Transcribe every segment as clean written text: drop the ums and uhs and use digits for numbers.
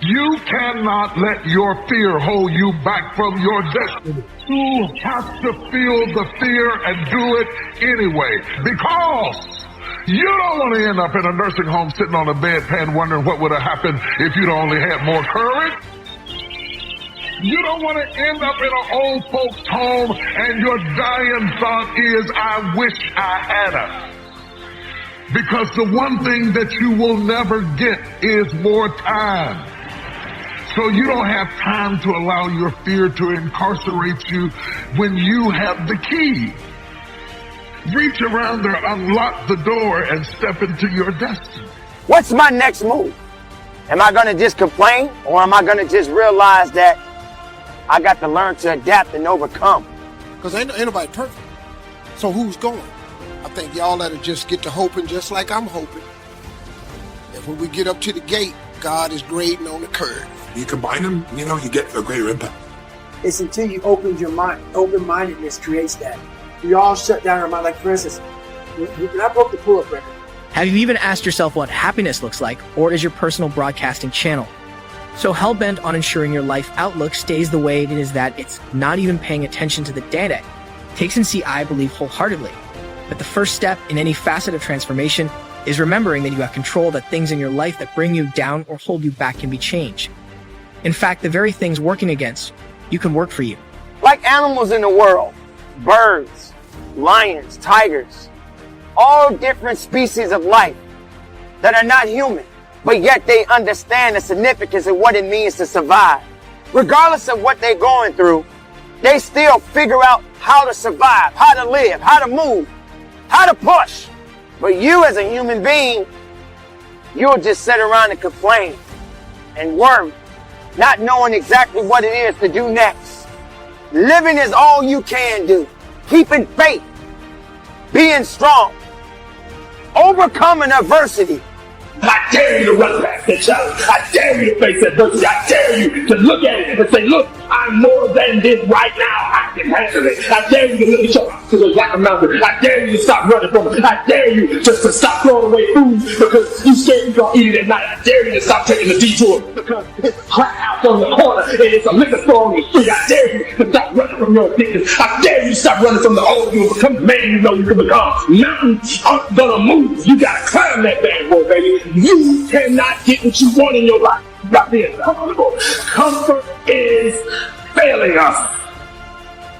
You cannot let your fear hold you back from your destiny. You have to feel the fear and do it anyway, because you don't want to end up in a nursing home sitting on a bedpan wondering what would have happened if you'd only had more courage. You don't want to end up in an old folks home and your dying thought is, I wish I had her. Because the one thing that you will never get is more time. So you don't have time to allow your fear to incarcerate you when you have the key. Reach around there, unlock the door, and step into your destiny. What's my next move? Am I going to just complain, or am I going to just realize that I got to learn to adapt and overcome? Because ain't nobody perfect. So who's going? I think y'all let to just get to hoping just like I'm hoping. And when we get up to the gate, God is grading on the curve. You combine them, you get a greater impact. It's until you open your mind, open-mindedness creates that. We all shut down our mind. Like, for instance, when I broke the pull-up record. Have you even asked yourself what happiness looks like, or is your personal broadcasting channel? So hell-bent on ensuring your life outlook stays the way it is, that it's not even paying attention to the data. Takes and see, I believe wholeheartedly. But the first step in any facet of transformation is remembering that you have control, that things in your life that bring you down or hold you back can be changed. In fact, the very things working against you can work for you. Like animals in the world, birds, lions, tigers, all different species of life that are not human, but yet they understand the significance of what it means to survive. Regardless of what they're going through, they still figure out how to survive, how to live, how to move, how to push. But you as a human being, you'll just sit around and complain and worry, not knowing exactly what it is to do next. Living is all you can do. Keeping faith, being strong, overcoming adversity. I dare you to run past that challenge. I dare you to face adversity. I dare you to look at it and say, look, I'm more than this right now. I can handle it. I dare you to look at your obstacles like a mountain. I dare you to stop running from it. I dare you just to stop throwing away food because you scared you're going to eat it at night. I dare you to stop taking the detour because it's a crack house on the corner and it's a liquor store on the street. I dare you to stop running from your addictions. I dare you to stop running from the old you and become the man you know you can become. Mountains aren't going to move. You got to climb that bad boy, baby. You cannot get what you want in your life. You got to be uncomfortable. Comfort is failing us.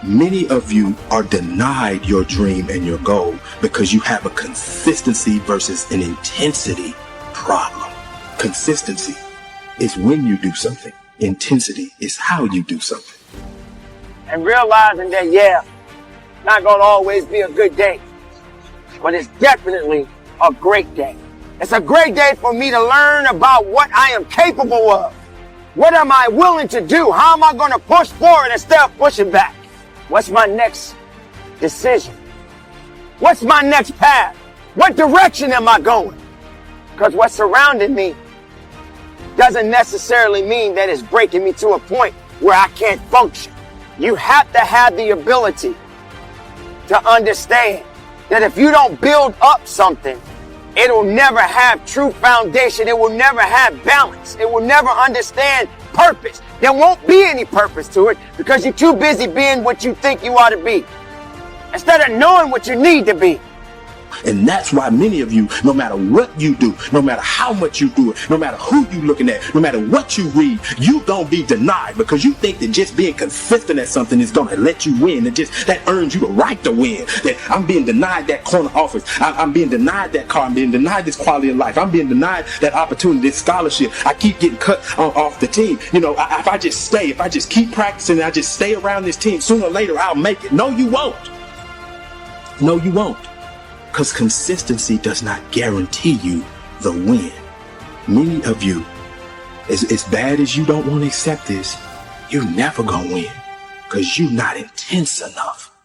Many of you are denied your dream and your goal because you have a consistency versus an intensity problem. Consistency is when you do something. Intensity is how you do something. And realizing that, not going to always be a good day, but it's definitely a great day. It's a great day for me to learn about what I am capable of. What am I willing to do? How am I going to push forward instead of pushing back? What's my next decision? What's my next path? What direction am I going? Because what's surrounding me doesn't necessarily mean that it's breaking me to a point where I can't function. You have to have the ability to understand that if you don't build up something, it'll never have true foundation. It will never have balance. It will never understand purpose. There won't be any purpose to it because you're too busy being what you think you ought to be instead of knowing what you need to be. And that's why many of you, no matter what you do, no matter how much you do it, no matter who you looking at, no matter what you read, you gonna be denied because you think that just being consistent at something is gonna let you win. And just that earns you the right to win. That I'm being denied that corner office. I'm being denied that car. I'm being denied this quality of life. I'm being denied that opportunity, this scholarship. I keep getting cut off the team. If I just keep practicing and I just stay around this team, sooner or later I'll make it. No, you won't. No, you won't. Because consistency does not guarantee you the win. Many of you, as bad as you don't want to accept this, you're never going to win because you're not intense enough.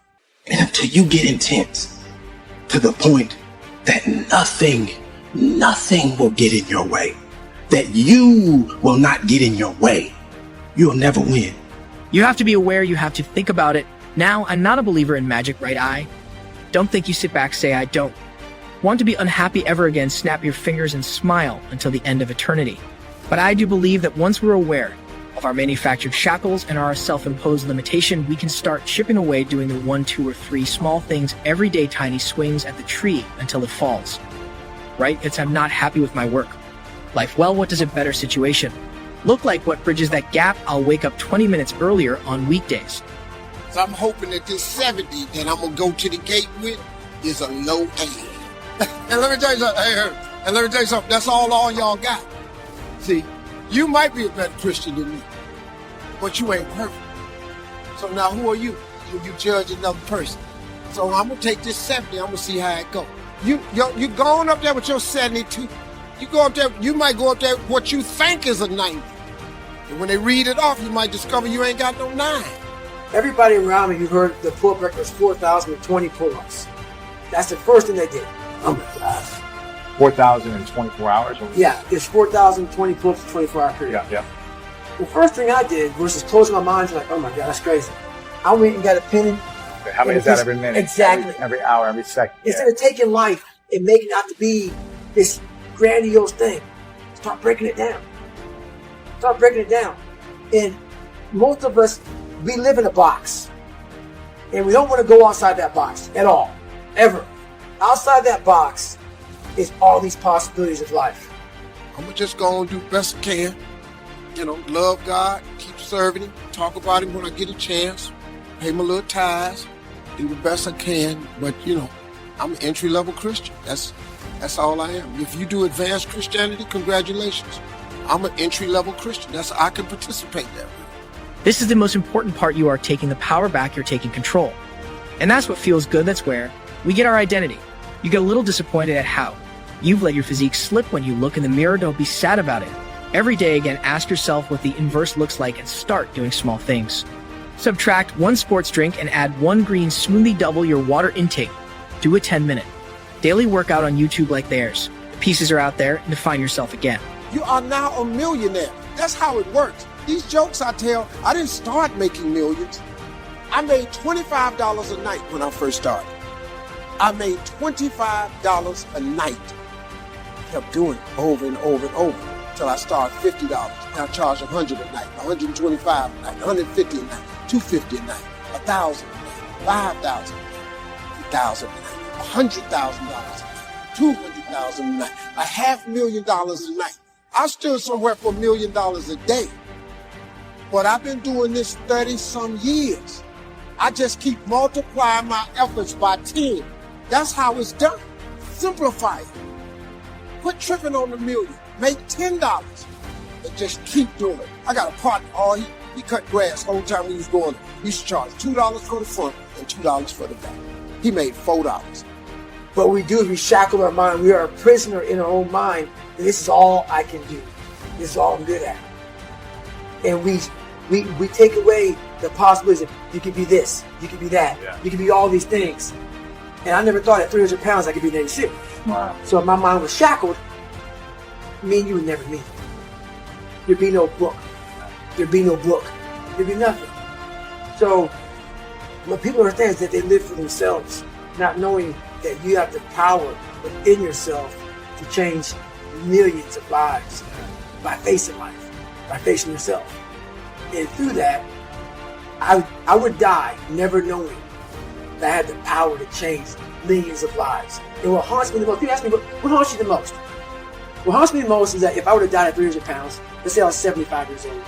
And until you get intense to the point that nothing will get in your way, that you will not get in your way, you'll never win. You have to be aware, you have to think about it. Now, I'm not a believer in magic, right? Don't think you sit back, say, I don't. Want to be unhappy ever again, snap your fingers and smile until the end of eternity. But I do believe that once we're aware of our manufactured shackles and our self-imposed limitation, we can start chipping away doing the 1, 2, or 3 small things, everyday tiny swings at the tree until it falls. Right? It's I'm not happy with my work life. Well, what does a better situation look like? What bridges that gap? I'll wake up 20 minutes earlier on weekdays. So I'm hoping that this 70 that I'm gonna go to the gate with is a low end. And let me tell you something. That's all y'all got. See, you might be a better Christian than me, but you ain't perfect. So now who are you? You judge another person. So I'm gonna take this 70. I'm gonna see how it goes. You going up there with your 72. You go up there. You might go up there with what you think is a 90. And when they read it off, you might discover you ain't got no 9. Everybody around me, you heard the pull-up record was 4,020 pull-ups. That's the first thing they did. Oh my gosh. 4,024 hours? Yeah, it's 4,020 pull-ups in a 24-hour period. Yeah. The first thing I did was just close my mind and like, oh my God, that's crazy. I went and got a pen. Okay, how many is that every minute? Exactly. Every hour, every second. Instead of taking life and making it out to be this grandiose thing, start breaking it down. Start breaking it down. And most of us, we live in a box. And we don't want to go outside that box at all. Ever. Outside that box is all these possibilities of life. I'm gonna just go and do the best I can. You know, love God, keep serving Him, talk about Him when I get a chance, pay my little tithes, do the best I can. But you know, I'm an entry-level Christian. That's all I am. If you do advanced Christianity, congratulations. I'm an entry-level Christian. I can participate there. This is the most important part. You are taking the power back. You're taking control. And that's what feels good. That's where we get our identity. You get a little disappointed at how you've let your physique slip when you look in the mirror. Don't be sad about it. Every day, again, ask yourself what the inverse looks like and start doing small things. Subtract 1 sports drink and add 1 green smoothie. Double your water intake. Do a 10-minute daily workout on YouTube like theirs. The pieces are out there, and define yourself again. You are now a millionaire. That's how it works. These jokes I tell, I didn't start making millions. I made $25 a night when I first started. I made $25 a night. Kept doing it over and over and over until I started $50. Now I charge $100 a night, $125 a night, $150 a night, $250 a night, $1,000 a night, $5,000 a night, $1,000 a night, $100,000 a night, $200,000 a night, $500,000 a night. I stood somewhere for $1 million a day. But I've been doing this 30-some years. I just keep multiplying my efforts by 10. That's how it's done. Simplify it. Quit tripping on the million. Make $10 and just keep doing it. I got a partner, he cut grass the whole time we was going. We used to charge $2 for the front and $2 for the back. He made $4. What we do is we shackle our mind. We are a prisoner in our own mind. And this is all I can do. This is all I'm good at. And we take away the possibilities of you could be this, you could be that, you could be all these things. And I never thought at 300 pounds I could be that shit. Wow. So if my mind was shackled, me and you would never meet. There'd be no book. There'd be no book. There'd be nothing. So what people understand is that they live for themselves, not knowing that you have the power within yourself to change millions of lives by facing life, by facing yourself. And through that, I would die never knowing that I had the power to change millions of lives. And what haunts me the most, people ask me, what haunts you the most? What haunts me the most is that if I would have died at 300 pounds, let's say I was 75 years old,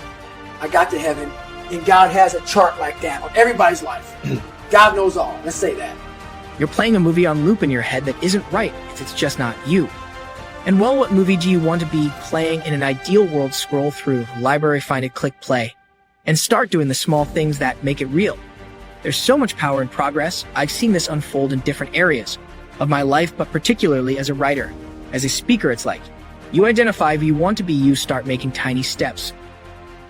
I got to heaven, and God has a chart like that on everybody's life. God knows all, let's say that. You're playing a movie on loop in your head that isn't right if it's just not you. And well, what movie do you want to be playing in an ideal world? Scroll through the library, find it, click play, and start doing the small things that make it real. There's so much power in progress. I've seen this unfold in different areas of my life, but particularly as a writer. As a speaker, it's like, you identify if you want to be you, start making tiny steps.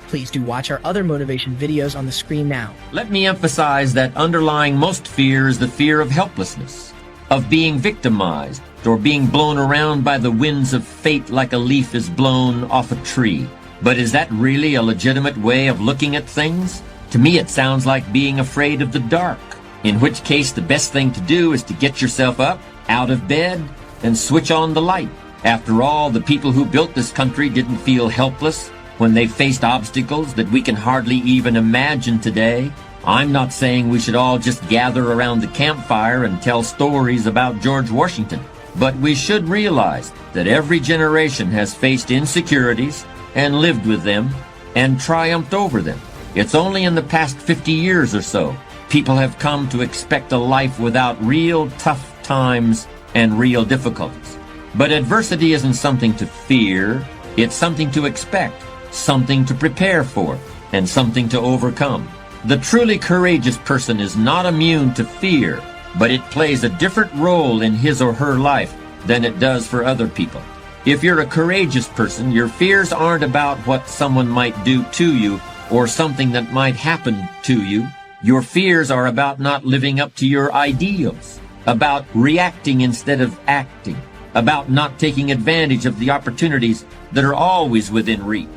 Please do watch our other motivation videos on the screen now. Let me emphasize that underlying most fear is the fear of helplessness, of being victimized, or being blown around by the winds of fate like a leaf is blown off a tree. But is that really a legitimate way of looking at things? To me, it sounds like being afraid of the dark, in which case the best thing to do is to get yourself up, out of bed, and switch on the light. After all, the people who built this country didn't feel helpless when they faced obstacles that we can hardly even imagine today. I'm not saying we should all just gather around the campfire and tell stories about George Washington, but we should realize that every generation has faced insecurities and lived with them and triumphed over them. It's only in the past 50 years or so people have come to expect a life without real tough times and real difficulties. But adversity isn't something to fear, it's something to expect, something to prepare for, and something to overcome. The truly courageous person is not immune to fear, but it plays a different role in his or her life than it does for other people. If you're a courageous person, your fears aren't about what someone might do to you or something that might happen to you. Your fears are about not living up to your ideals, about reacting instead of acting, about not taking advantage of the opportunities that are always within reach.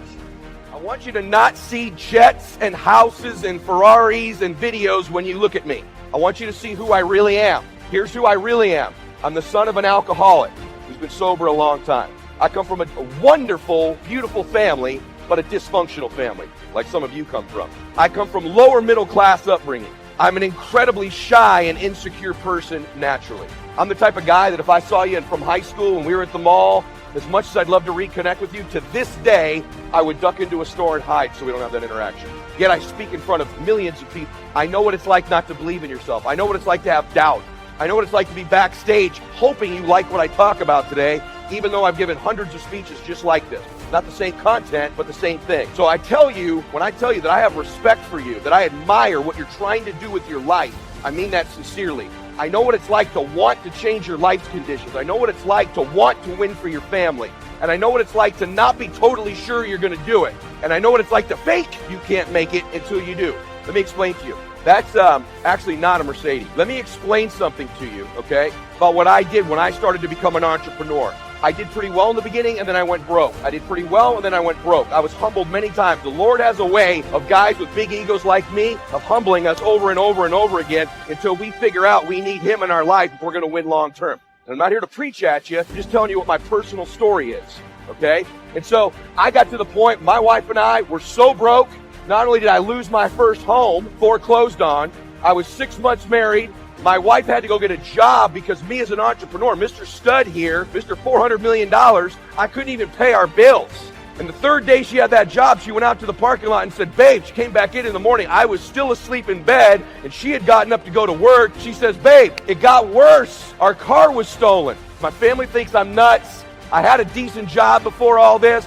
I want you to not see jets and houses and Ferraris and videos when you look at me. I want you to see who I really am. Here's who I really am. I'm the son of an alcoholic who's been sober a long time. I come from a wonderful, beautiful family, but a dysfunctional family, like some of you come from. I come from lower middle class upbringing. I'm an incredibly shy and insecure person naturally. I'm the type of guy that if I saw you from high school and we were at the mall, as much as I'd love to reconnect with you, to this day, I would duck into a store and hide so we don't have that interaction. Yet I speak in front of millions of people. I know what it's like not to believe in yourself. I know what it's like to have doubt. I know what it's like to be backstage hoping you like what I talk about today, even though I've given hundreds of speeches just like this. Not the same content, but the same thing. So I tell you, when I tell you that I have respect for you, that I admire what you're trying to do with your life, I mean that sincerely. I know what it's like to want to change your life's conditions. I know what it's like to want to win for your family. And I know what it's like to not be totally sure you're going to do it. And I know what it's like to fake you can't make it until you do. Let me explain to you. That's actually not a Mercedes. Let me explain something to you, okay, about what I did when I started to become an entrepreneur. I did pretty well in the beginning, and then I went broke. I did pretty well, and then I went broke. I was humbled many times. The Lord has a way of guys with big egos like me of humbling us over and over and over again until we figure out we need Him in our life if we're going to win long term. And I'm not here to preach at you. I'm just telling you what my personal story is, okay? And so I got to the point, my wife and I were so broke, not only did I lose my first home, foreclosed on, I was 6 months married. My wife had to go get a job because me as an entrepreneur, Mr. Stud here, Mr. $400 million, I couldn't even pay our bills. And the third day she had that job, she went out to the parking lot and said, babe, she came back in the morning. I was still asleep in bed and she had gotten up to go to work. She says, babe, it got worse. Our car was stolen. My family thinks I'm nuts. I had a decent job before all this.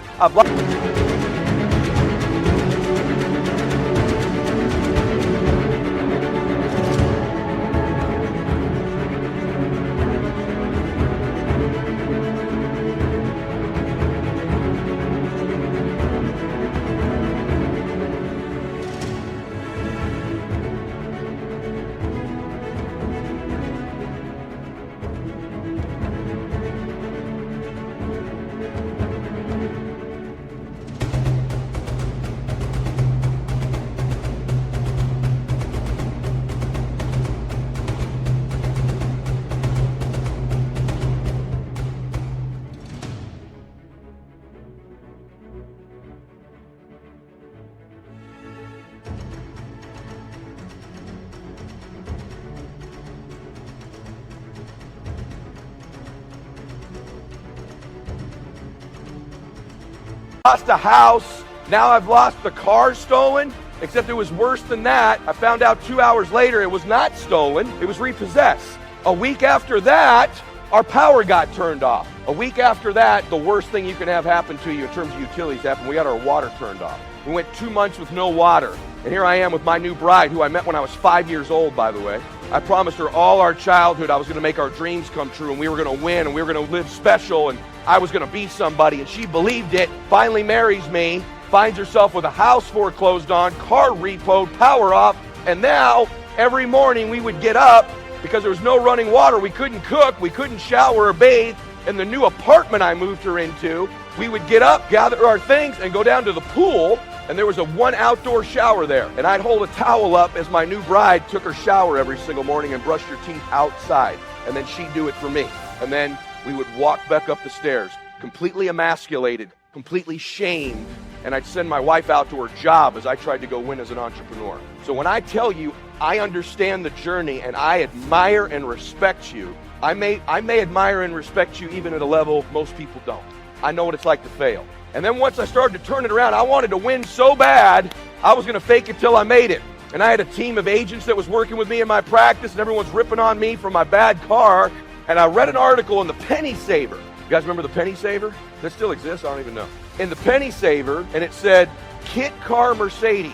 Lost a house. Now I've lost the car stolen, except it was worse than that. I found out 2 hours later it was not stolen. It was repossessed. A week after that, our power got turned off. A week after that, the worst thing you can have happen to you in terms of utilities happened. We got our water turned off. We went 2 months with no water. And here I am with my new bride, who I met when I was 5 years old, by the way. I promised her all our childhood I was going to make our dreams come true, and we were going to win, and we were going to live special, and I was going to be somebody, and she believed it, finally marries me, finds herself with a house foreclosed on, car repoed, power off, and now every morning we would get up because there was no running water. We couldn't cook, we couldn't shower or bathe. In the new apartment I moved her into, we would get up, gather our things, and go down to the pool, and there was one outdoor shower there. And I'd hold a towel up as my new bride took her shower every single morning and brushed her teeth outside. And then she'd do it for me. And then we would walk back up the stairs. completely emasculated, completely shamed, and I'd send my wife out to her job as I tried to go win as an entrepreneur. So when I tell you I understand the journey and I admire and respect you, I may admire and respect you even at a level most people don't. I know what it's like to fail. And then once I started to turn it around, I wanted to win so bad, I was going to fake it till I made it. And I had a team of agents that was working with me in my practice, and everyone's ripping on me for my bad car. And I read an article in the Penny Saver. You guys remember the Penny Saver? That still exists? I don't even know. In the Penny Saver, and it said, Kit Car Mercedes.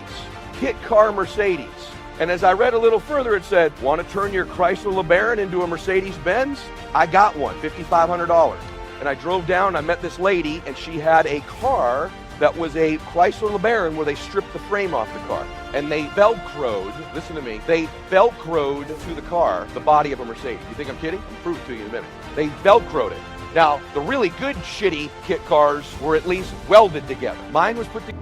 Kit Car Mercedes. And as I read a little further, it said, want to turn your Chrysler LeBaron into a Mercedes-Benz? I got one, $5,500. And I drove down, I met this lady, and she had a car that was a Chrysler LeBaron where they stripped the frame off the car. And they Velcroed, listen to me, they Velcroed to the car the body of a Mercedes. You think I'm kidding? I'll prove it to you in a minute. They Velcroed it. Now, the really good shitty kit cars were at least welded together. Mine was put together.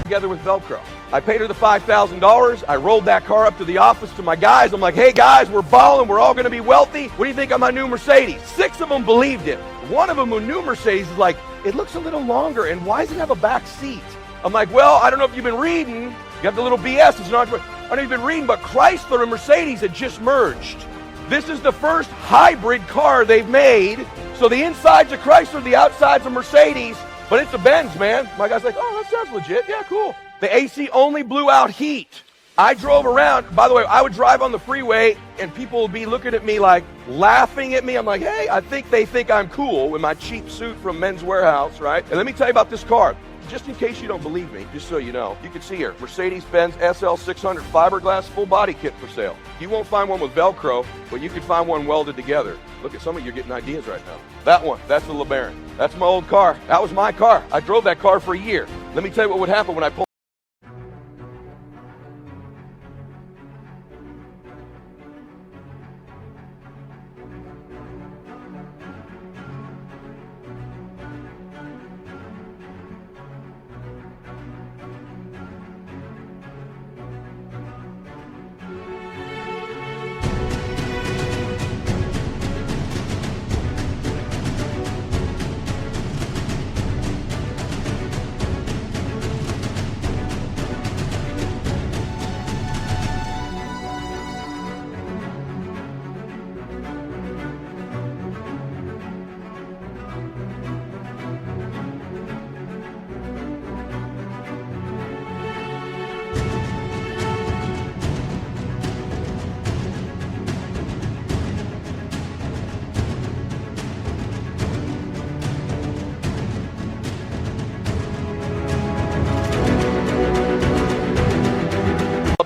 Together with Velcro. I paid her the $5,000. I rolled that car up to the office to my guys. I'm like, hey guys, we're balling. We're all going to be wealthy. What do you think of my new Mercedes? 6 of them believed it. One of them who knew Mercedes is like, it looks a little longer, and why does it have a back seat? I'm like, well, I don't know if you've been reading. You have the little BS. It's not. I don't know if you've been reading, but Chrysler and Mercedes had just merged. This is the first hybrid car they've made. So the inside's a Chrysler, the outside's a Mercedes. But it's a Benz, man. My guy's like, oh, that sounds legit. Yeah, cool. The AC only blew out heat. I drove around. By the way, I would drive on the freeway, and people would be looking at me like, laughing at me. I'm like, hey, I think they think I'm cool with my cheap suit from Men's Warehouse, right? And let me tell you about this car. Just in case you don't believe me, just so you know, you can see here, Mercedes-Benz SL600 fiberglass full body kit for sale. You won't find one with Velcro, but you can find one welded together. Look at some of you getting ideas right now. That one, that's the LeBaron. That's my old car. That was my car. I drove that car for a year. Let me tell you what would happen when I pulled.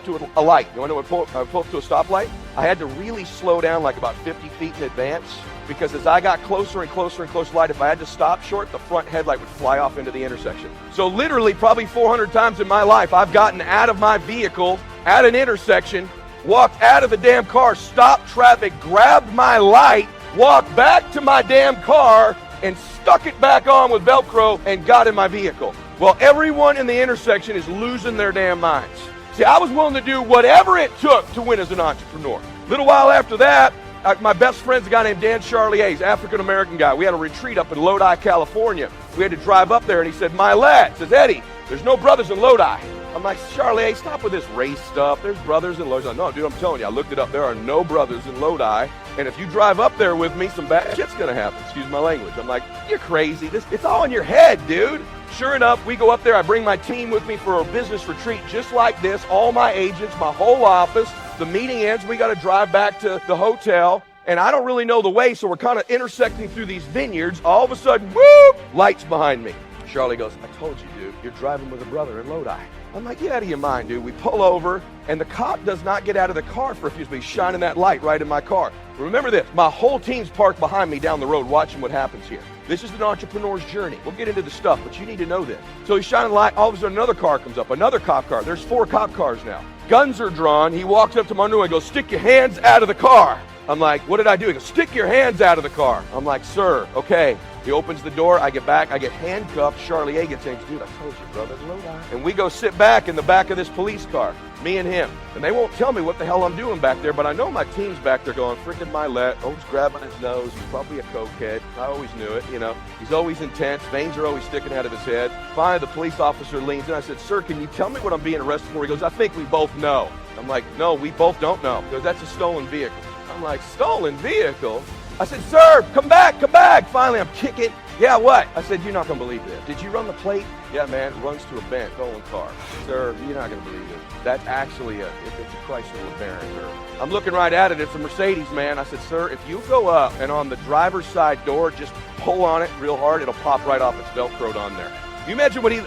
to a light. You want to know when I pulled up to a stoplight? I had to really slow down like about 50 feet in advance, because as I got closer and closer and closer to light, if I had to stop short, the front headlight would fly off into the intersection. So literally probably 400 times in my life, I've gotten out of my vehicle at an intersection, walked out of the damn car, stopped traffic, grabbed my light, walked back to my damn car, and stuck it back on with Velcro and got in my vehicle. Well, everyone in the intersection is losing their damn minds. See, I was willing to do whatever it took to win as an entrepreneur. A little while after that, my best friend's a guy named Dan Charlier, African-American guy. We had a retreat up in Lodi, California. We had to drive up there, and he said, my lad, says, Eddie, there's no brothers in Lodi. I'm like, Charlier, stop with this race stuff. There's brothers in Lodi. No, dude, I'm telling you, I looked it up. There are no brothers in Lodi. And if you drive up there with me, some bad shit's gonna happen. Excuse my language. I'm like, you're crazy. It's all in your head, dude. Sure enough, we go up there. I bring my team with me for a business retreat just like this. All my agents, my whole office. The meeting ends. We got to drive back to the hotel. And I don't really know the way, so we're kind of intersecting through these vineyards. All of a sudden, whoop, lights behind me. Charlie goes, I told you, dude, you're driving with a brother in Lodi. I'm like, get out of your mind, dude. We pull over, and the cop does not get out of the car for a few minutes. He's shining that light right in my car. Remember this, my whole team's parked behind me down the road watching what happens here. This is an entrepreneur's journey. We'll get into the stuff, but you need to know this. So he's shining the light. All of a sudden, another car comes up, another cop car. There's 4 cop cars now. Guns are drawn. He walks up to my window and goes, stick your hands out of the car. I'm like, what did I do? He goes, stick your hands out of the car. I'm like, sir, okay. He opens the door, I get back, I get handcuffed. Charlie A gets in, dude, I told you, brother, Lodi. And we go sit back in the back of this police car, me and him. And they won't tell me what the hell I'm doing back there, but I know my team's back there going, freaking Milet, always grabbing his nose, he's probably a cokehead. I always knew it, you know. He's always intense, veins are always sticking out of his head. Finally, the police officer leans in. I said, sir, can you tell me what I'm being arrested for? He goes, I think we both know. I'm like, no, we both don't know. He goes, that's a stolen vehicle. I'm like, stolen vehicle? I said, sir, come back, come back. Finally, I'm kicking. Yeah, what? I said, you're not going to believe this. Did you run the plate? Yeah, man, it runs to a bent, stolen car. Sir, you're not going to believe this. That's actually it's a Chrysler LeBaron, sir. I'm looking right at it. It's a Mercedes, man. I said, sir, if you go up and on the driver's side door, just pull on it real hard, it'll pop right off. It's Velcroed on there. You imagine what is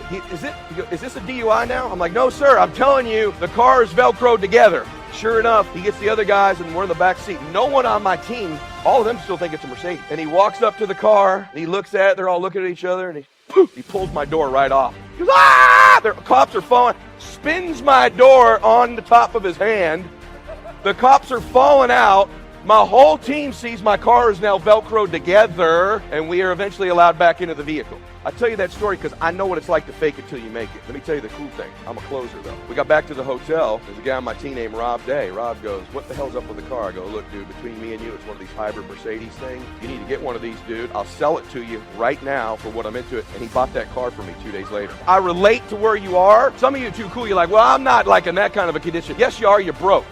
this a DUI now? I'm like, no, sir, I'm telling you, the car is Velcroed together. Sure enough, he gets the other guys and we're in the back seat. No one on my team, all of them still think it's a Mercedes. And he walks up to the car, and he looks at it, they're all looking at each other, and he pulls my door right off. He goes, ah! The cops are falling, spins my door on the top of his hand. The cops are falling out. My whole team sees my car is now Velcroed together, and we are eventually allowed back into the vehicle. I tell you that story because I know what it's like to fake it till you make it. Let me tell you the cool thing. I'm a closer, though. We got back to the hotel. There's a guy on my team named Rob Day. Rob goes, what the hell's up with the car? I go, look, dude, between me and you, it's one of these hybrid Mercedes things. You need to get one of these, dude. I'll sell it to you right now for what I'm into it. And he bought that car for me 2 days later. I relate to where you are. Some of you are too cool. You're like, well, I'm not like in that kind of a condition. Yes, you are. You're broke.